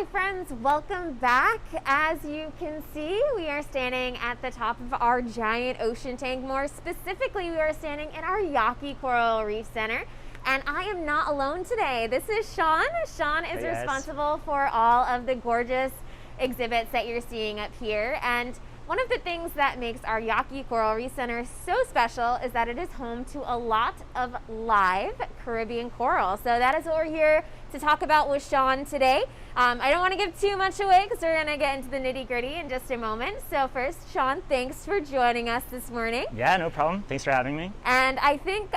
Hi friends, welcome back. As you can see, we are standing at the top of our giant ocean tank. More specifically, we are standing in our Yawkey Coral Reef Center. And I am not alone today. This is Sean. Sean is responsible for all of the gorgeous exhibits that you're seeing up here. And one of the things that makes our Yawkey Coral Reef Center so special is that it is home to a lot of live Caribbean coral. So that is what we're here to talk about with Sean today. I don't want to give too much away because we're going to get into the nitty gritty in just a moment. So first, Sean, thanks for joining us this morning. Yeah, no problem. Thanks for having me. And I think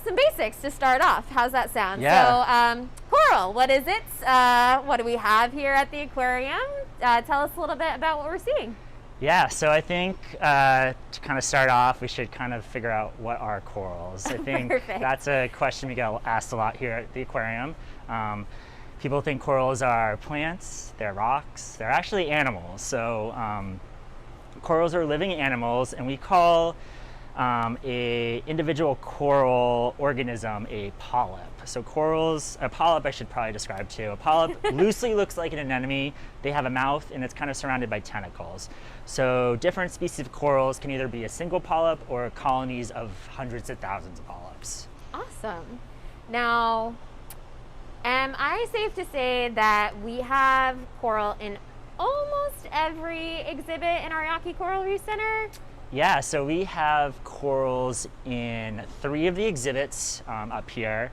some basics to start off. How's that sound? Yeah. So coral, what is it? What do we have here at the aquarium? Tell us a little bit about what we're seeing. Yeah, so I think to kind of start off, we should kind of figure out what are corals. I think that's a question we get asked a lot here at the aquarium. People think corals are plants, they're rocks, they're actually animals. So corals are living animals, and we call a individual coral organism a polyp. So corals, a polyp I should probably describe too. A polyp loosely looks like an anemone. They have a mouth and it's kind of surrounded by tentacles. So different species of corals can either be a single polyp or colonies of hundreds of thousands of polyps. Awesome. Now, am I safe to say that we have coral in almost every exhibit in our Yawkey Coral Reef Center? Yeah, so we have corals in 3 of the exhibits up here.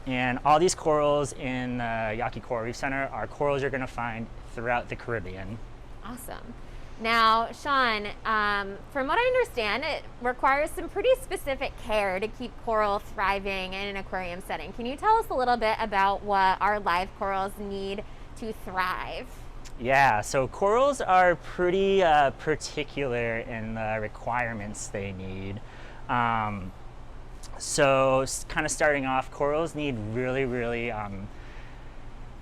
And all these corals in the Yawkey Coral Reef Center are corals you're going to find throughout the Caribbean. Awesome. Now, Sean, from what I understand, it requires some pretty specific care to keep coral thriving in an aquarium setting. Can you tell us a little bit about what our live corals need to thrive? Yeah, so corals are pretty particular in the requirements they need. So kind of starting off, corals need really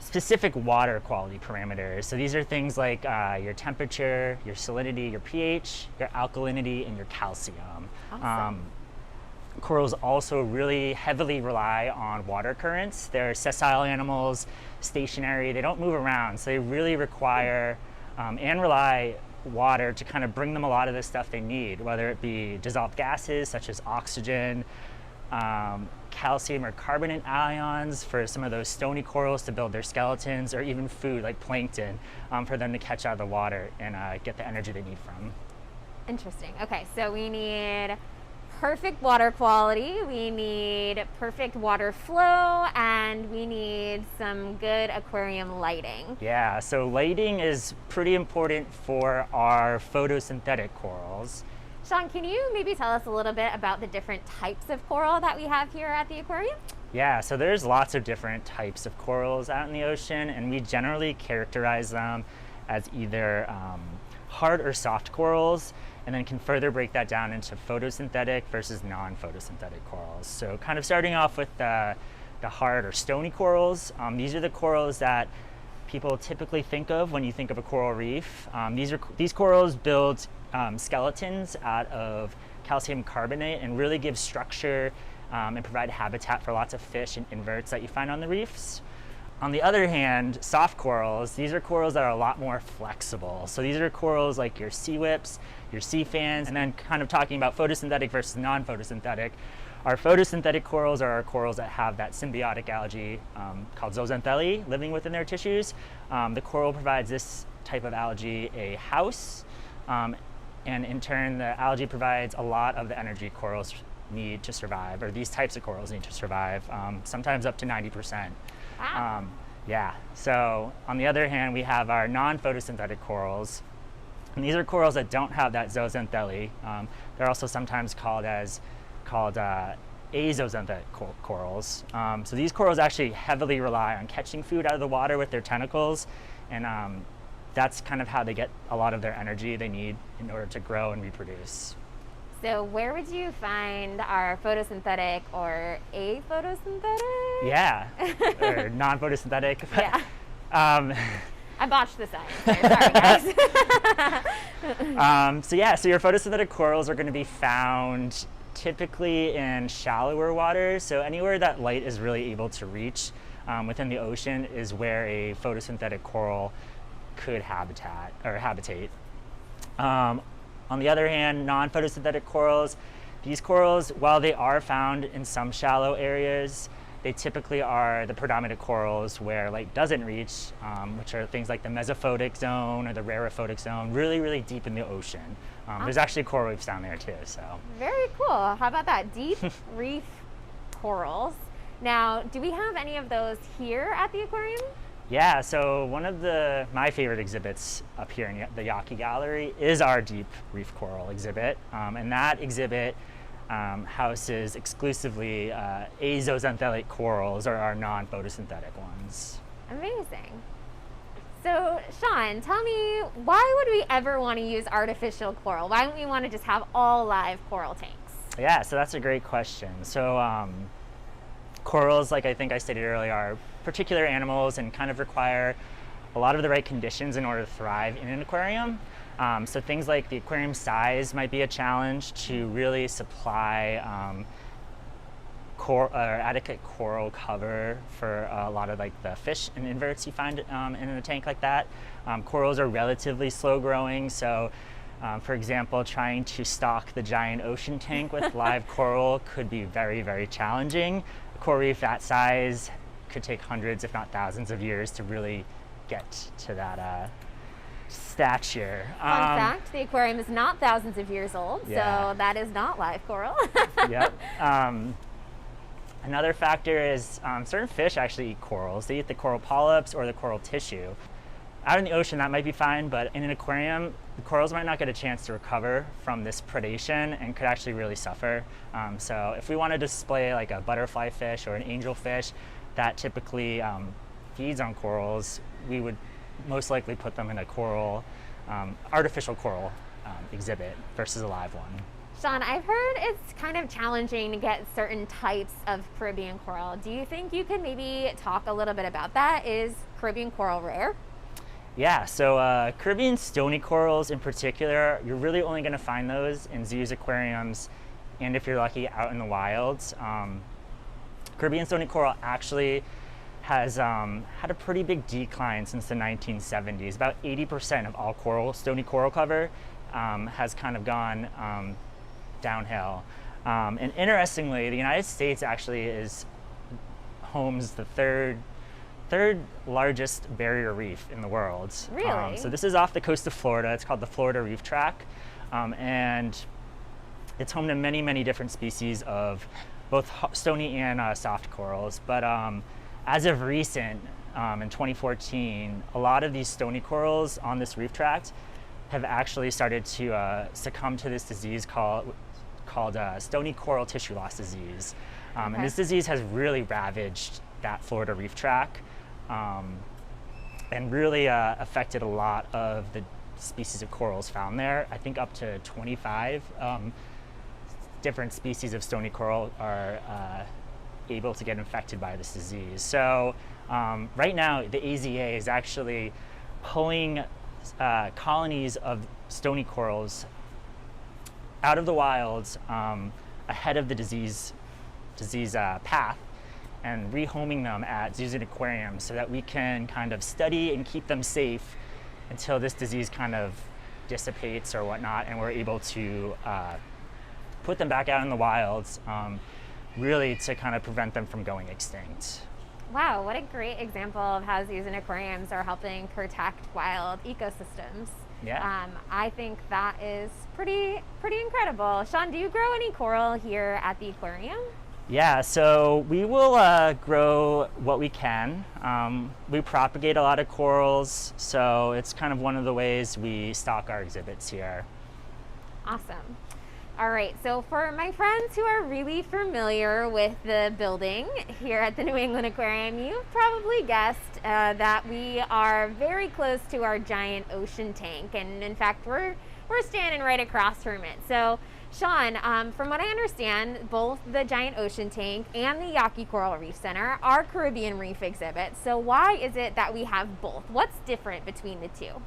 specific water quality parameters. So these are things like your temperature, your salinity, your pH, your alkalinity, and your calcium. Awesome. Corals also really heavily rely on water currents. They're sessile animals, stationary, they don't move around, so they really require and rely water to kind of bring them a lot of the stuff they need, whether it be dissolved gases such as oxygen, calcium or carbonate ions for some of those stony corals to build their skeletons, or even food like plankton for them to catch out of the water and get the energy they need from. Interesting. Okay, so we need perfect water quality, we need perfect water flow, and we need some good aquarium lighting. Yeah, so lighting is pretty important for our photosynthetic corals. Sean, can you maybe tell us a little bit about the different types of coral that we have here at the aquarium? Yeah, so there's lots of different types of corals out in the ocean, and we generally characterize them as either hard or soft corals, and then can further break that down into photosynthetic versus non-photosynthetic corals. So kind of starting off with the hard or stony corals, these are the corals that people typically think of when you think of a coral reef. These corals build skeletons out of calcium carbonate and really give structure and provide habitat for lots of fish and inverts that you find on the reefs. On the other hand, soft corals, these are corals that are a lot more flexible. So these are corals like your sea whips, your sea fans, and then kind of talking about photosynthetic versus non-photosynthetic. Our photosynthetic corals are our corals that have that symbiotic algae called zooxanthellae living within their tissues. The coral provides this type of algae a house, and in turn the algae provides a lot of the energy corals need to survive, or these types of corals need to survive, sometimes up to 90%. Wow. Yeah, so on the other hand, we have our non-photosynthetic corals, and these are corals that don't have that zooxanthellae. They're also sometimes called azooxanthetic corals. So these corals actually heavily rely on catching food out of the water with their tentacles, and that's kind of how they get a lot of their energy they need in order to grow and reproduce. So where would you find our photosynthetic or aphotosynthetic? Yeah, or non-photosynthetic. Yeah. I botched the science there. Sorry, guys. So your photosynthetic corals are going to be found typically in shallower waters, so anywhere that light is really able to reach. within the ocean is where a photosynthetic coral could habitate. On the other hand, non-photosynthetic corals, these corals, while they are found in some shallow areas, they typically are the predominant corals where light doesn't reach, which are things like the mesophotic zone or the rarophotic zone, really, really deep in the ocean. There's actually coral reefs down there too, so. Very cool. How about that? Deep reef corals. Now, do we have any of those here at the aquarium? Yeah, so one of my favorite exhibits up here in the Yawkey Gallery is our deep reef coral exhibit. And that exhibit houses exclusively zooxanthellae corals, or our non-photosynthetic ones. Amazing. So, Sean, tell me, why would we ever want to use artificial coral? Why don't we want to just have all live coral tanks? Yeah, so that's a great question. So corals, like I think I stated earlier, are particular animals and kind of require a lot of the right conditions in order to thrive in an aquarium. So things like the aquarium size might be a challenge to really supply adequate coral cover for a lot of like the fish and inverts you find in a tank like that. Corals are relatively slow growing, so for example, trying to stock the giant ocean tank with live coral could be very, very challenging. A coral reef that size could take hundreds, if not thousands of years to really get to that stature. Fun fact, the aquarium is not thousands of years old, yeah. so that is not live coral. Yep. Another factor is certain fish actually eat corals. They eat the coral polyps or the coral tissue. Out in the ocean, that might be fine, but in an aquarium, the corals might not get a chance to recover from this predation and could actually really suffer. So if we want to display like a butterfly fish or an angelfish that typically feeds on corals, we would most likely put them in a coral, artificial coral exhibit versus a live one. Sean, I've heard it's kind of challenging to get certain types of Caribbean coral. Do you think you could maybe talk a little bit about that? Is Caribbean coral rare? Yeah, so Caribbean stony corals in particular, you're really only going to find those in zoos, aquariums, and if you're lucky, out in the wilds. Caribbean stony coral actually has had a pretty big decline since the 1970s. About 80% of all stony coral cover has kind of gone downhill. And interestingly, the United States actually homes the third largest barrier reef in the world. Really? So this is off the coast of Florida. It's called the Florida Reef Tract. And it's home to many, many different species of both stony and soft corals. But as of recent, in 2014, a lot of these stony corals on this reef tract have actually started to succumb to this disease called stony coral tissue loss disease. Okay. And this disease has really ravaged that Florida reef tract and really affected a lot of the species of corals found there. I think up to 25 different species of stony coral are able to get infected by this disease. So right now, the AZA is actually pulling colonies of stony corals out of the wilds ahead of the disease path and rehoming them at zoos and aquariums so that we can kind of study and keep them safe until this disease kind of dissipates or whatnot, and we're able to put them back out in the wilds, really to kind of prevent them from going extinct. Wow, what a great example of how zoos and aquariums are helping protect wild ecosystems. Yeah. I think that is pretty incredible. Sean, do you grow any coral here at the aquarium? Yeah, so we will grow what we can. We propagate a lot of corals, so it's kind of one of the ways we stock our exhibits here. Awesome. All right, so for my friends who are really familiar with the building here at the New England Aquarium, you've probably guessed that we are very close to our giant ocean tank, and in fact, we're standing right across from it. So, Sean, from what I understand, both the giant ocean tank and the Yawkey Coral Reef Center are Caribbean reef exhibits. So why is it that we have both? What's different between the two?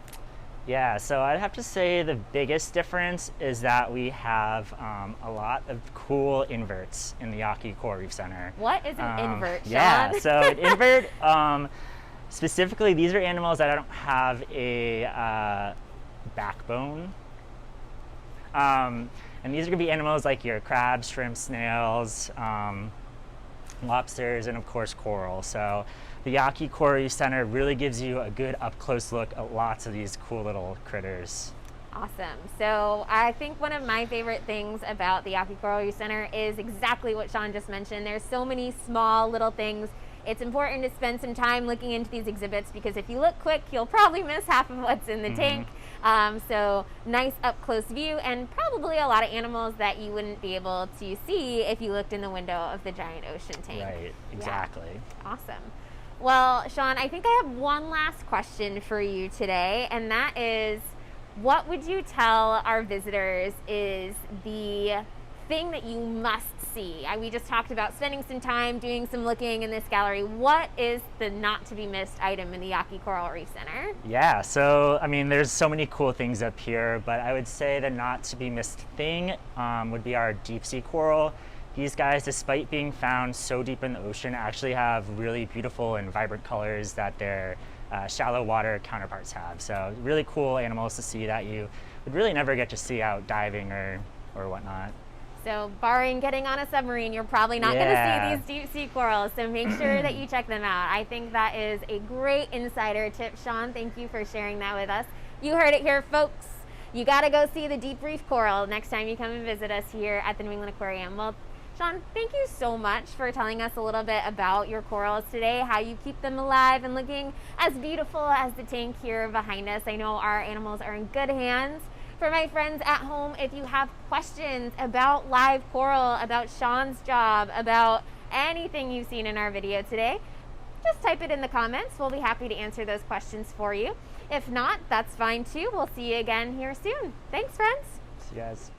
Yeah, so I'd have to say the biggest difference is that we have a lot of cool inverts in the Yawkey Coral Reef Center. What is an invert, Sean? Yeah, so an invert, specifically, these are animals that don't have a backbone. And these are going to be animals like your crabs, shrimp, snails, lobsters, and of course coral. So the Yawkey Coral Reef Center really gives you a good up-close look at lots of these cool little critters. Awesome. So I think one of my favorite things about the Yawkey Coral Reef Center is exactly what Sean just mentioned. There's so many small little things. It's important to spend some time looking into these exhibits because if you look quick, you'll probably miss half of what's in the tank. So nice up-close view and probably a lot of animals that you wouldn't be able to see if you looked in the window of the giant ocean tank. Right, exactly. Yeah. Awesome. Well, Sean, I think I have one last question for you today, and that is, what would you tell our visitors is the thing that you must see? We just talked about spending some time doing some looking in this gallery. What is the not to be missed item in the Yawkey Coral Reef Center? Yeah, so I mean, there's so many cool things up here, but I would say the not to be missed thing would be our deep sea coral. These guys, despite being found so deep in the ocean, actually have really beautiful and vibrant colors that their shallow water counterparts have. So really cool animals to see that you would really never get to see out diving or whatnot. So barring getting on a submarine, you're probably not going to see these deep sea corals. So make sure that you check them out. I think that is a great insider tip, Sean. Thank you for sharing that with us. You heard it here, folks. You got to go see the deep reef coral next time you come and visit us here at the New England Aquarium. Well, Sean, thank you so much for telling us a little bit about your corals today, how you keep them alive and looking as beautiful as the tank here behind us. I know our animals are in good hands. For my friends at home, if you have questions about live coral, about Sean's job, about anything you've seen in our video today, just type it in the comments. We'll be happy to answer those questions for you. If not, that's fine too. We'll see you again here soon. Thanks, friends. See you guys.